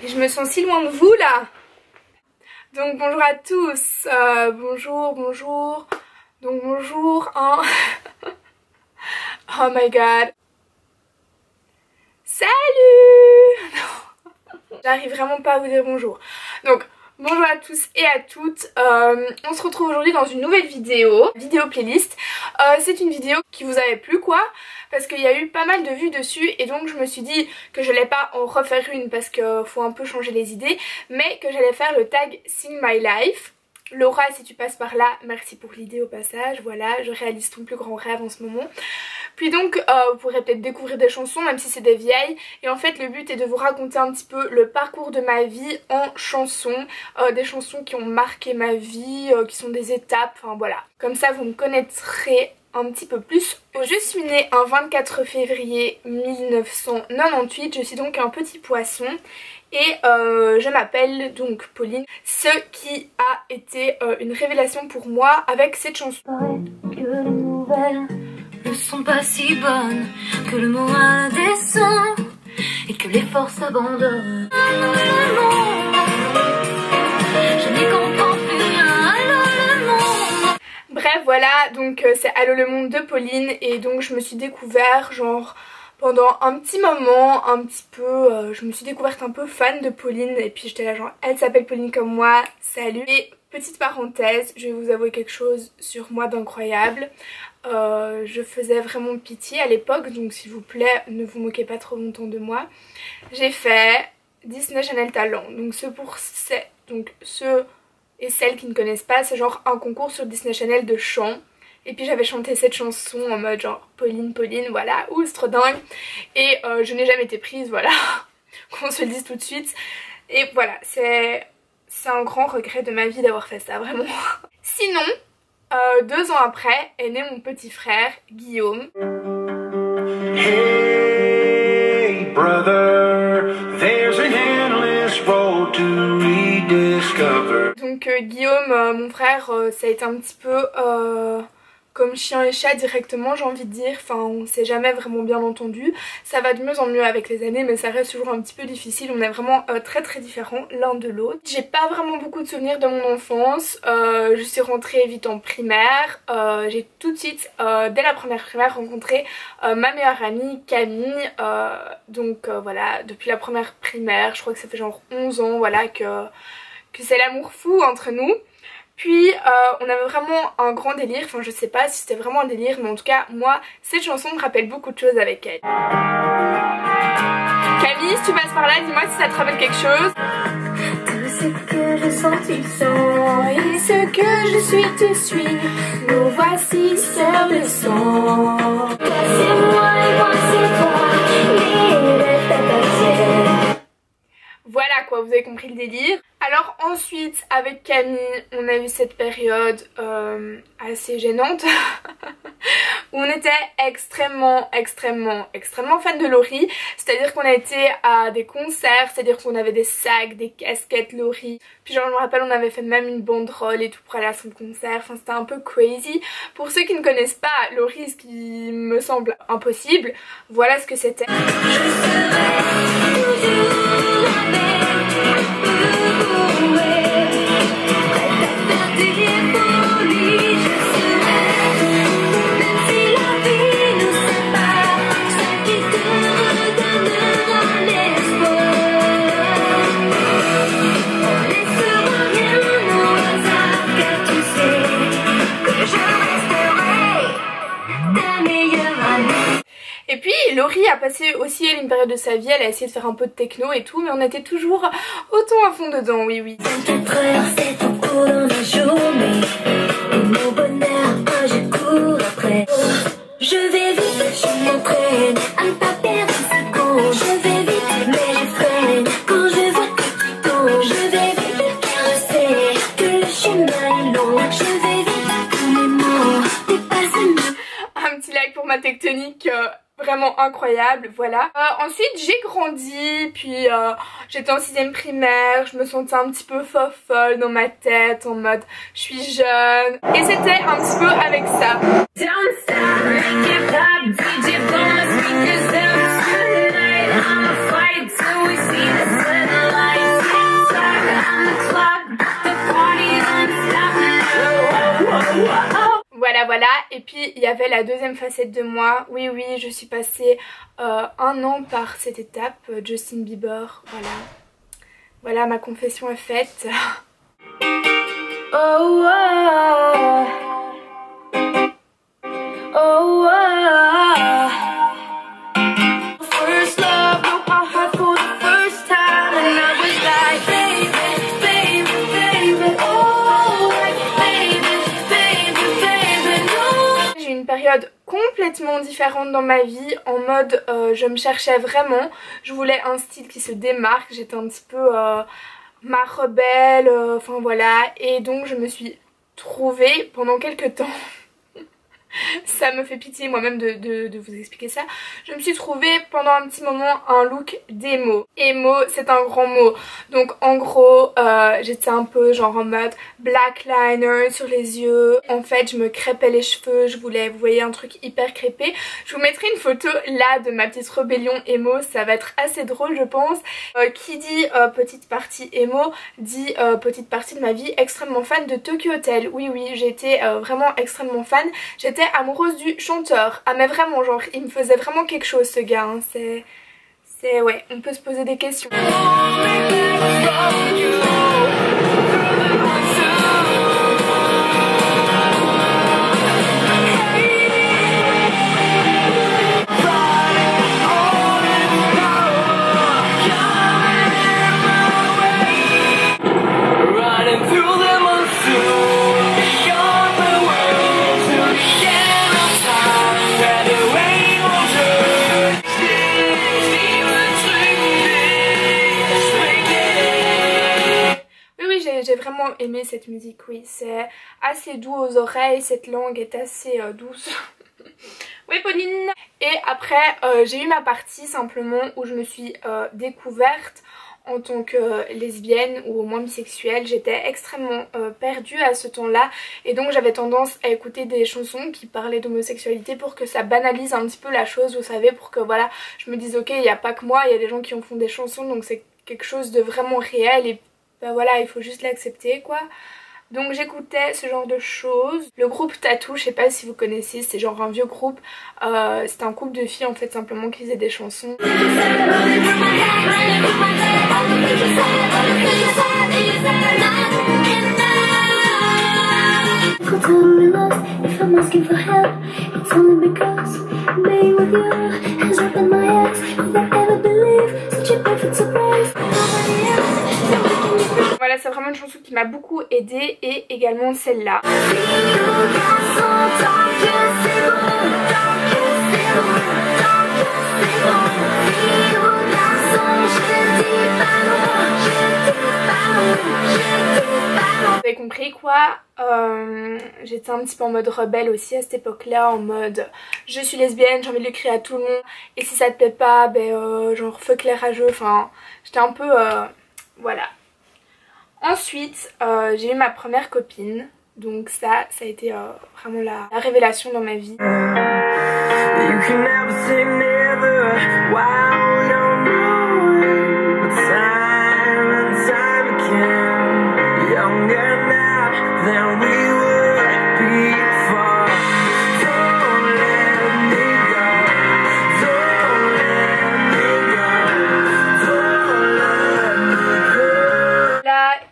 Et je me sens si loin de vous là. Donc bonjour à tous, bonjour. Donc bonjour, hein. Oh my god. Salut. J'arrive vraiment pas à vous dire bonjour. Donc bonjour à tous et à toutes, on se retrouve aujourd'hui dans une nouvelle vidéo playlist. C'est une vidéo qui vous avait plu quoi, parce qu'il y a eu pas mal de vues dessus et donc je me suis dit que je n'allais pas en refaire une parce qu'il faut un peu changer les idées, mais que j'allais faire le tag Sing My Life. Laura, si tu passes par là, merci pour l'idée au passage, voilà, je réalise ton plus grand rêve en ce moment. Puis donc vous pourrez peut-être découvrir des chansons même si c'est des vieilles, et en fait le but est de vous raconter un petit peu le parcours de ma vie en chansons, des chansons qui ont marqué ma vie, qui sont des étapes, enfin voilà. Comme ça vous me connaîtrez un petit peu plus. Je suis née un 24 février 1998, je suis donc un petit poisson. Et je m'appelle donc Pauline, ce qui a été une révélation pour moi avec cette chanson. Que les nouvelles ne sont pas si bonnes, que le moral descend et que les forces abandonnent. Je n'y comprends plus rien, allô le monde. Bref voilà, donc c'est Allô le monde de Pauline, et donc je me suis découvert genre pendant un petit moment, un petit peu, je me suis découverte un peu fan de Pauline, et puis j'étais là genre elle s'appelle Pauline comme moi, salut. Et petite parenthèse, je vais vous avouer quelque chose sur moi d'incroyable. Je faisais vraiment pitié à l'époque, donc s'il vous plaît ne vous moquez pas trop longtemps de moi. J'ai fait Disney Channel Talent, donc ceux et celles qui ne connaissent pas, c'est genre un concours sur Disney Channel de chant. Et puis j'avais chanté cette chanson en mode genre Pauline, voilà, ouh c'est trop dingue. Et je n'ai jamais été prise, voilà, qu'on se le dise tout de suite. Et voilà, c'est un grand regret de ma vie d'avoir fait ça, vraiment. Sinon, 2 ans après est né mon petit frère Guillaume. Hey brother, there's an endless road to rediscover. Donc Guillaume, mon frère, ça a été un petit peu comme chien et chat directement, j'ai envie de dire. Enfin on s'est jamais vraiment bien entendu. Ça va de mieux en mieux avec les années, mais ça reste toujours un petit peu difficile. On est vraiment très différents l'un de l'autre. J'ai pas vraiment beaucoup de souvenirs de mon enfance. Je suis rentrée vite en primaire. J'ai tout de suite, dès la première primaire, rencontré ma meilleure amie Camille. Donc voilà, depuis la première primaire, je crois que ça fait genre 11 ans, voilà, que c'est l'amour fou entre nous. Puis on avait vraiment un grand délire, enfin je sais pas si c'était vraiment un délire, mais en tout cas moi cette chanson me rappelle beaucoup de choses avec elle. Camille, si tu passes par là, dis-moi si ça te rappelle quelque chose. Tout ce que je sens tu sens, et ce que je suis tu suis, nous voici sœurs de sang. Toi c'est moi et moi c'est toi, les rêves t'appartiennent. Voilà quoi, vous avez compris le délire. Alors ensuite avec Camille on a eu cette période assez gênante où on était extrêmement fan de Laurie. C'est-à-dire qu'on a été à des concerts, c'est-à-dire qu'on avait des sacs, des casquettes Laurie. Puis genre je me rappelle on avait fait même une banderole et tout pour aller à son concert, enfin c'était un peu crazy. Pour ceux qui ne connaissent pas Laurie, ce qui me semble impossible, voilà ce que c'était. Et puis Laurie a passé aussi elle une période de sa vie, elle a essayé de faire un peu de techno et tout, mais on était toujours autant à fond dedans, oui. 24 heures, c'est en cours dans ma journée, et mon bonheur, je cours après. Je vais vite, je m'entraîne à ne pas perdre une seconde. Je vais vite, mais je freine quand je vois que tu tombes. Je vais vite, car je sais que le chemin est long. Je vais vite, tous les mots dépassent. Un petit like pour ma tectonique. Vraiment incroyable, voilà. Ensuite j'ai grandi, puis j'étais en 6ème primaire, je me sentais un petit peu folle dans ma tête, en mode je suis jeune, et c'était un petit peu avec ça. il y avait la deuxième facette de moi. Oui, je suis passée 1 an par cette étape, Justin Bieber, voilà. Voilà, ma confession est faite. Oh, oh, oh, oh, oh. First love, broke my heart for the first time, and I was like, baby, baby, baby, oh, like, baby, baby, baby, no. J'ai une période complètement différente dans ma vie, en mode je me cherchais vraiment, je voulais un style qui se démarque, j'étais un petit peu ma rebelle, enfin voilà, et donc je me suis trouvée pendant quelques temps, ça me fait pitié moi-même de vous expliquer ça, je me suis trouvée pendant un petit moment un look d'émo. Émo, c'est un grand mot, donc en gros j'étais un peu genre en mode black liner sur les yeux, en fait je me crêpais les cheveux, je voulais, vous voyez, un truc hyper crêpé. Je vous mettrai une photo là de ma petite rébellion émo, ça va être assez drôle je pense. Qui dit petite partie émo dit petite partie de ma vie extrêmement fan de Tokyo Hotel. Oui j'étais vraiment extrêmement fan, j'étais amoureuse du chanteur. Ah mais vraiment, genre il me faisait vraiment quelque chose ce gars, hein. C'est ouais, on peut se poser des questions. J'ai vraiment aimé cette musique, oui, c'est assez doux aux oreilles, cette langue est assez douce. Oui Pauline. Et après j'ai eu ma partie simplement où je me suis découverte en tant que lesbienne ou au moins bisexuelle. J'étais extrêmement perdue à ce temps-là et donc j'avais tendance à écouter des chansons qui parlaient d'homosexualité pour que ça banalise un petit peu la chose, vous savez, pour que voilà, je me dise ok, il n'y a pas que moi, il y a des gens qui en font des chansons, donc c'est quelque chose de vraiment réel et bah voilà, il faut juste l'accepter quoi. Donc j'écoutais ce genre de choses. Le groupe Tattoo, je sais pas si vous connaissez, c'est genre un vieux groupe. C'était un couple de filles en fait simplement qui faisaient des chansons. Voilà, c'est vraiment une chanson qui m'a beaucoup aidée et également celle-là. Vous avez compris quoi, j'étais un petit peu en mode rebelle aussi à cette époque-là, en mode je suis lesbienne, j'ai envie de le crier à tout le monde et si ça te plaît pas, ben genre fuck les rageux, enfin j'étais un peu voilà. Ensuite j'ai eu ma première copine, donc ça a été vraiment la révélation dans ma vie.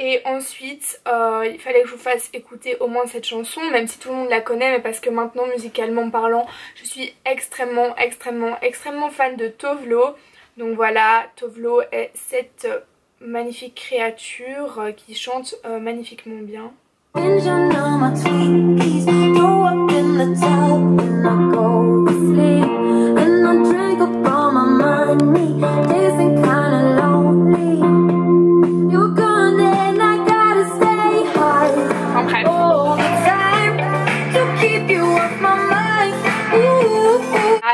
Et ensuite il fallait que je vous fasse écouter au moins cette chanson, même si tout le monde la connaît, mais parce que maintenant musicalement parlant je suis extrêmement fan de Tovlo. Donc voilà, Tovlo est cette magnifique créature qui chante magnifiquement bien.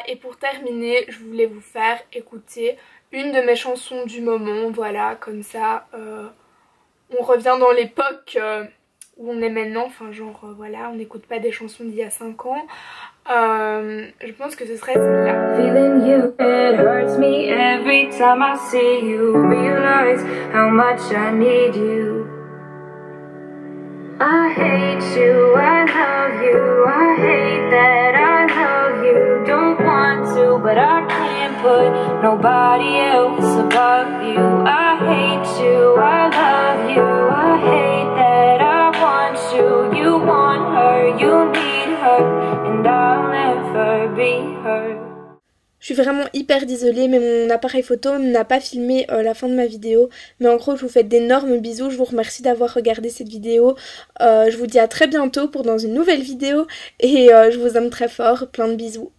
Et pour terminer, je voulais vous faire écouter une de mes chansons du moment, voilà, comme ça on revient dans l'époque où on est maintenant, enfin genre voilà, on n'écoute pas des chansons d'il y a 5 ans. Je pense que ce serait celle-là. Feeling you, it hurts me every time I see you, realize how much I need you. I hate you, I love you, I hate that I love you. Don't want to, but I can't put nobody else above you. I hate you, I love you, I hate that I want you. You want her, you need her, and I'll never be her. Je suis vraiment hyper désolée, mais mon appareil photo n'a pas filmé la fin de ma vidéo. Mais en gros, je vous fais d'énormes bisous. Je vous remercie d'avoir regardé cette vidéo. Je vous dis à très bientôt pour dans une nouvelle vidéo. Et je vous aime très fort. Plein de bisous.